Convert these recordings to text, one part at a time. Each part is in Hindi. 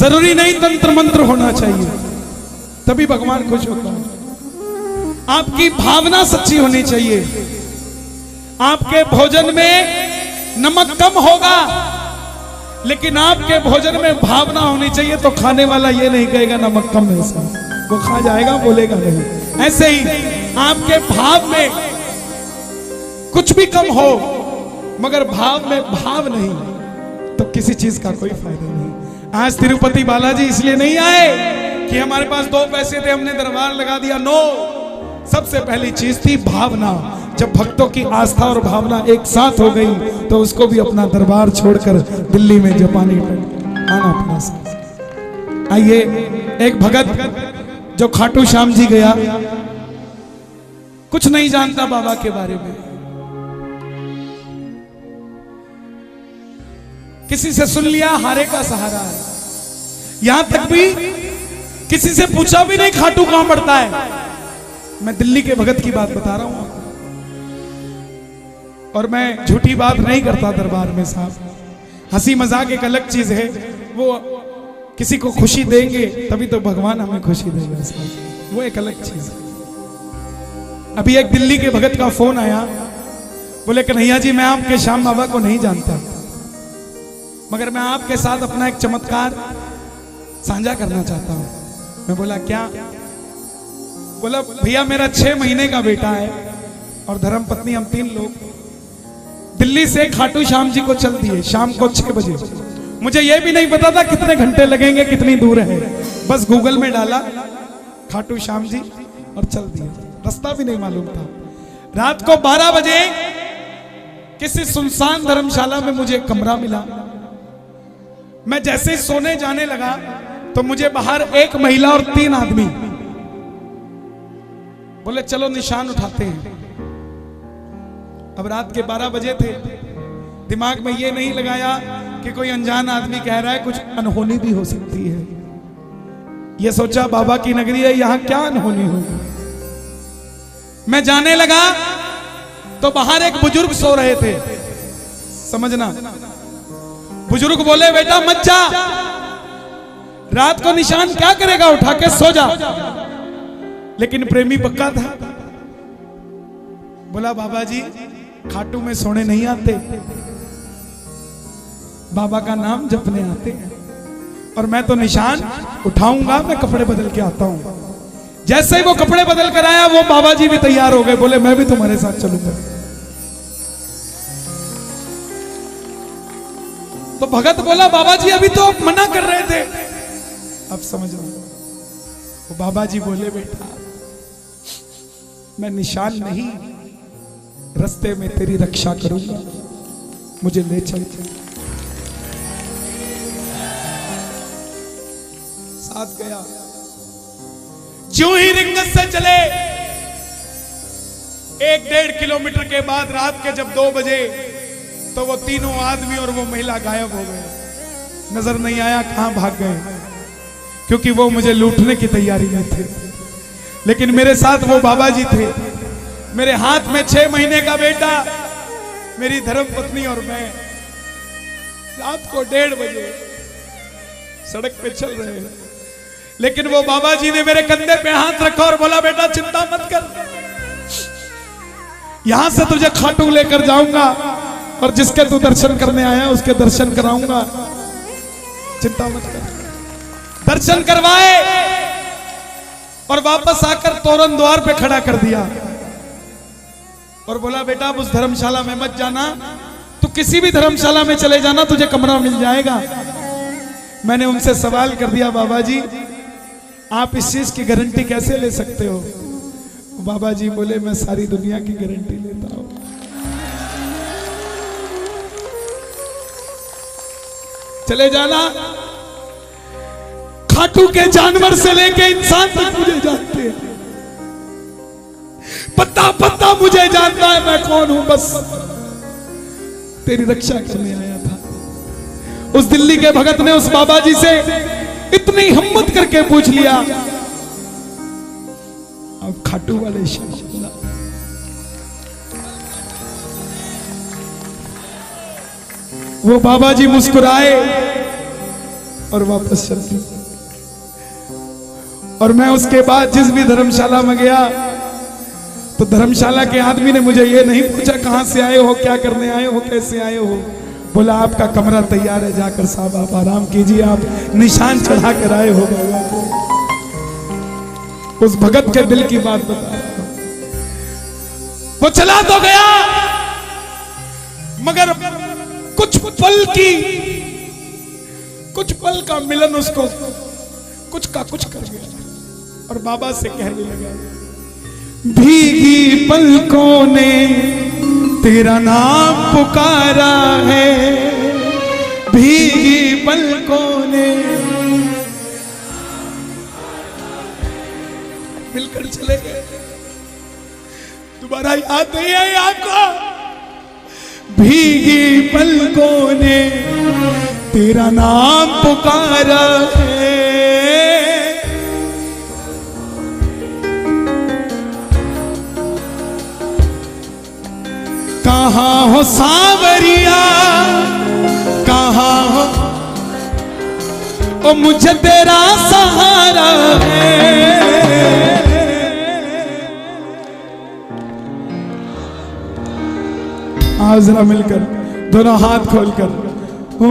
जरूरी नहीं तंत्र मंत्र होना चाहिए, तभी भगवान खुश होता है। आपकी भावना सच्ची होनी चाहिए। आपके भोजन में नमक कम होगा, लेकिन आपके भोजन में भावना होनी चाहिए, तो खाने वाला ये नहीं कहेगा नमक कम है साहब, वो खा जाएगा, बोलेगा नहीं। ऐसे ही आपके भाव में कुछ भी कम हो, मगर भाव में भाव नहीं, तो किसी चीज का कोई फायदा नहीं। आज तिरुपति बालाजी इसलिए नहीं आए कि हमारे पास 2 पैसे थे, हमने दरबार लगा दिया। नो, सबसे पहली चीज थी भावना। जब भक्तों की आस्था और भावना एक साथ हो गई, तो उसको भी अपना दरबार छोड़कर दिल्ली में जापानी आना पड़ा। आइए, एक भगत जो खाटू श्याम जी गया, कुछ नहीं जानता बाबा के बारे में, किसी से सुन लिया हारे का सहारा है, यहां तक भी किसी से पूछा भी नहीं खाटू कहां पड़ता है। मैं दिल्ली के भगत की बात बता रहा हूं, और मैं झूठी बात नहीं करता दरबार में साहब। हंसी मजाक एक अलग चीज है, वो किसी को खुशी देंगे तभी तो भगवान हमें खुशी देगा साहब, वो एक अलग चीज है। अभी एक दिल्ली के भगत का फोन आया, बोले कन्हैया जी मैं आपके श्याम बाबा को नहीं जानता, मगर मैं आपके साथ अपना एक चमत्कार साझा करना चाहता हूं। मैं बोला क्या? बोला भैया मेरा 6 महीने का बेटा है और धर्म पत्नी, हम 3 लोग दिल्ली से खाटू श्याम जी को चल दिए शाम को 6 बजे। मुझे यह भी नहीं पता था कितने घंटे लगेंगे, कितनी दूर है, बस गूगल में डाला खाटू श्याम जी और चल दिए, रास्ता भी नहीं मालूम था। रात को 12 बजे किसी सुनसान धर्मशाला में मुझे कमरा मिला। मैं जैसे ही सोने जाने लगा तो मुझे बाहर एक महिला और 3 आदमी बोले चलो निशान उठाते हैं। अब रात के 12 बजे थे, दिमाग में ये नहीं लगाया कि कोई अनजान आदमी कह रहा है, कुछ अनहोनी भी हो सकती है। ये सोचा बाबा की नगरी है, यहां क्या अनहोनी होगी। मैं जाने लगा तो बाहर एक बुजुर्ग सो रहे थे, समझना। बुजुर्ग बोले बेटा मत जा, रात को निशान क्या करेगा, उठा के सो जा। लेकिन प्रेमी पक्का था, बोला बाबा जी खाटू में सोने नहीं आते, बाबा का नाम जपने आते हैं, और मैं तो निशान उठाऊंगा, मैं कपड़े बदल के आता हूं। जैसे ही वो कपड़े बदल कर आया, वो बाबा जी भी तैयार हो गए, बोले मैं भी तुम्हारे साथ चलूंगा। तो भगत बोला बाबा जी अभी तो आप मना कर रहे थे, अब समझ लो। वो बाबा जी बोले बेटा मैं निशान नहीं, रास्ते में तेरी रक्षा करूंगा, मुझे ले चल। साथ गया, जो ही रिंगत से चले 1-1.5 किलोमीटर के बाद रात के जब 2 बजे, तो वो तीनों आदमी और वो महिला गायब हो गए। नजर नहीं आया कहां भाग गए, क्योंकि वो मुझे लूटने की तैयारी में थे। लेकिन मेरे साथ वो बाबा जी थे, मेरे हाथ में 6 महीने का बेटा, मेरी धर्म पत्नी और मैं रात को 1:30 बजे सड़क पे चल रहे हैं। लेकिन वो बाबा जी ने मेरे कंधे पे हाथ रखा और बोला बेटा चिंता मत कर, यहां से तुझे खाटू लेकर जाऊंगा और जिसके तू दर्शन करने आया उसके दर्शन कराऊंगा, चिंता मत कर। दर्शन करवाए और वापस आकर तोरण द्वार पे खड़ा कर दिया और बोला बेटा अब उस धर्मशाला में मत जाना, तू किसी भी धर्मशाला में चले जाना, तुझे कमरा मिल जाएगा। मैंने उनसे सवाल कर दिया बाबा जी आप इस चीज की गारंटी कैसे ले सकते हो? बाबा जी बोले मैं सारी दुनिया की गारंटी लेता हूं। चले जाना, खाटू के जानवर से लेके इंसान तक मुझे जानते हैं, पत्ता पत्ता मुझे जानता है मैं कौन हूं, बस तेरी रक्षा करने आया था। उस दिल्ली के भगत ने उस बाबा जी से इतनी हिम्मत करके पूछ लिया, अब खाटू वाले शब्द, वो बाबा जी मुस्कुराए और वापस चल दी। और मैं उसके बाद जिस भी धर्मशाला में गया तो धर्मशाला के आदमी ने मुझे ये नहीं पूछा कहां से आए हो, क्या करने आए हो, कैसे आए हो। बोला आपका कमरा तैयार है, जाकर साहब आप आराम कीजिए, आप निशान चढ़ा कर आए हो बाबा को। उस भगत के दिल की बात बता रहा हूं। वो चला तो गया मगर कुछ पल का मिलन उसको कुछ का कुछ कर गया और बाबा से कहने लगा, भीगी पलकों ने तेरा नाम पुकारा है, भीगी पलकों ने। मिलकर चले गए, दोबारा याद नहीं आई आपको। भीगी पलकों ने तेरा नाम पुकारा है, कहाँ हो सांवरिया, कहाँ हो, ओ मुझे तेरा सहारा है। आओ जरा मिलकर दोनों हाथ खोलकर ओ,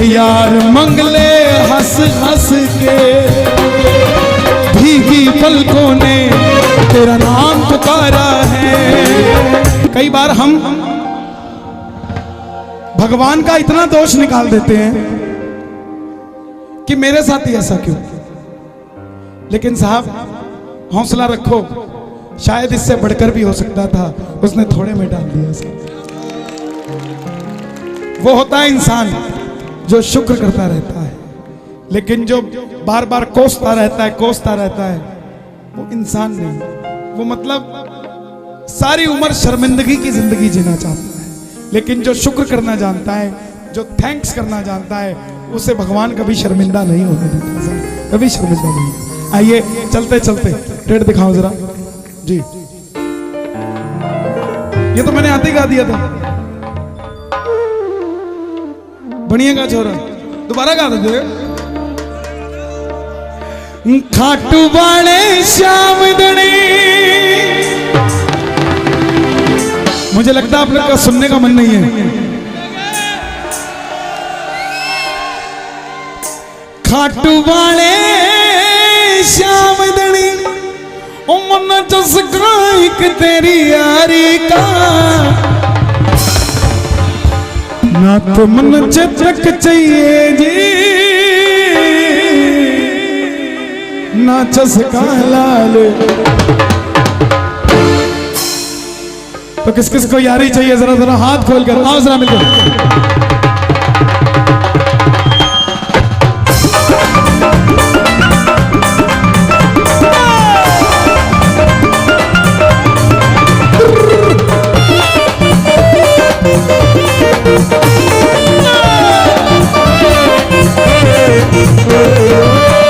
यार मंगले हंस हंस के, भीगी पलकों ने तेरा नाम पुकारा है। कई बार हम भगवान का इतना दोष निकाल देते हैं कि मेरे साथ ही ऐसा क्यों। लेकिन साहब हौसला रखो, शायद इससे बढ़कर भी हो सकता था, उसने थोड़े में डाल दिया। वो होता है इंसान जो शुक्र करता रहता है, लेकिन जो बार बार कोसता रहता है वो इंसान नहीं। वो मतलब सारी उम्र शर्मिंदगी की जिंदगी जीना चाहता है, लेकिन जो शुक्र करना जानता है, जो थैंक्स करना जानता है, उसे भगवान कभी शर्मिंदा नहीं होने देता, कभी शर्मिंदा नहीं। आइए चलते चलते रेट दिखाओ जरा जी। ये तो मैंने आते ही गा दिया था, बढ़िया का छोरा, दोबारा गा देते। खाटू वाले श्याम दणी, मुझे लगता है आप लोग का सुनने का मन नहीं है। खाटू वाले श्याम दणी, ओ मन चसका एक तेरी यारी का, ना तो मन चटक चाहिए जी, ना चसका लाल। तो किस किस को यारी चाहिए, जरा जरा हाथ खोल कर आओ जरा मिलकर।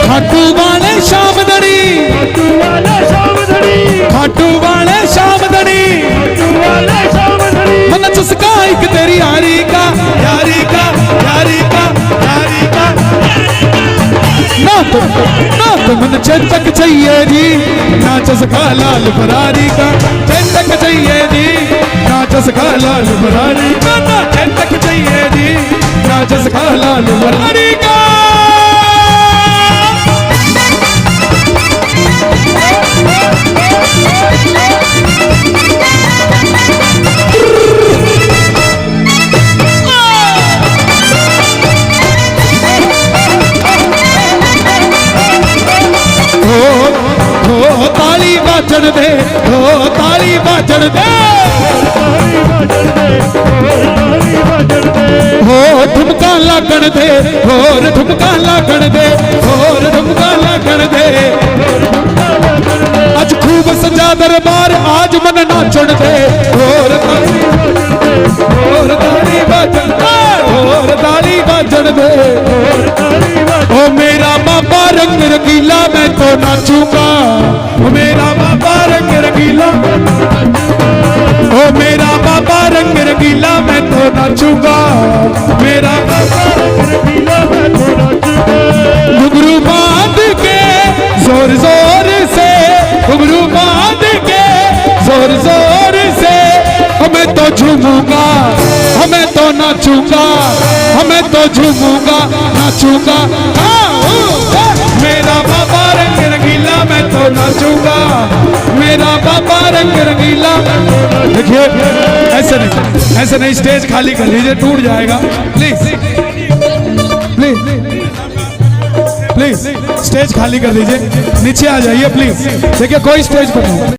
खाटू वाले श्याम दड़ी, खाटू वाले श्याम दड़ी, मन चुसका एक तेरी यारी का, यारी का, यारी का, यारी का, ना तो मन चेतक चाहिए जी, नाच सका लाल बरारी का। चेतक चाहिए जी, नाच सका लाल बरारी का। चेतक चाहिए जी, नाच सका लाल बरारी का। ताली बाजण दे, ताली बाजण दे, ठुमका लागण दे, होर ठुमका लागण दे, होर ठुमका लागण दे। आज खूब सजा दरबार, आज मन नाचण दे, होर ताली बाजण दे, होर ताली बाजण दे। ओ मेरा बाबा रंग रंगीला मैं तो नाचूंगा, ओ मेरा बाबा रंग रंगीला, ओ मेरा बाबा रंग रंगीला मैं तो नाचूंगा, मेरा बाबा रंग रंगीला मैं तो नाचूंगा। घुंघरू बांध के जोर जोर से, घुंघरू बांध के जोर जोर से, हमें तो झूमूंगा, हमें तो नाचूंगा, हमें तो झूमूंगा नाचूंगा। मेरा बाबा रंग रंगीला मैं तो नाचूंगा, मेरा बाबा रंग रंगीला। देखिए ऐसे नहीं स्टेज खाली कर लीजिए, टूट जाएगा। प्लीज प्लीज प्लीज स्टेज खाली कर लीजिए, नीचे आ जाइए प्लीज। देखिए कोई स्टेज पर नहीं।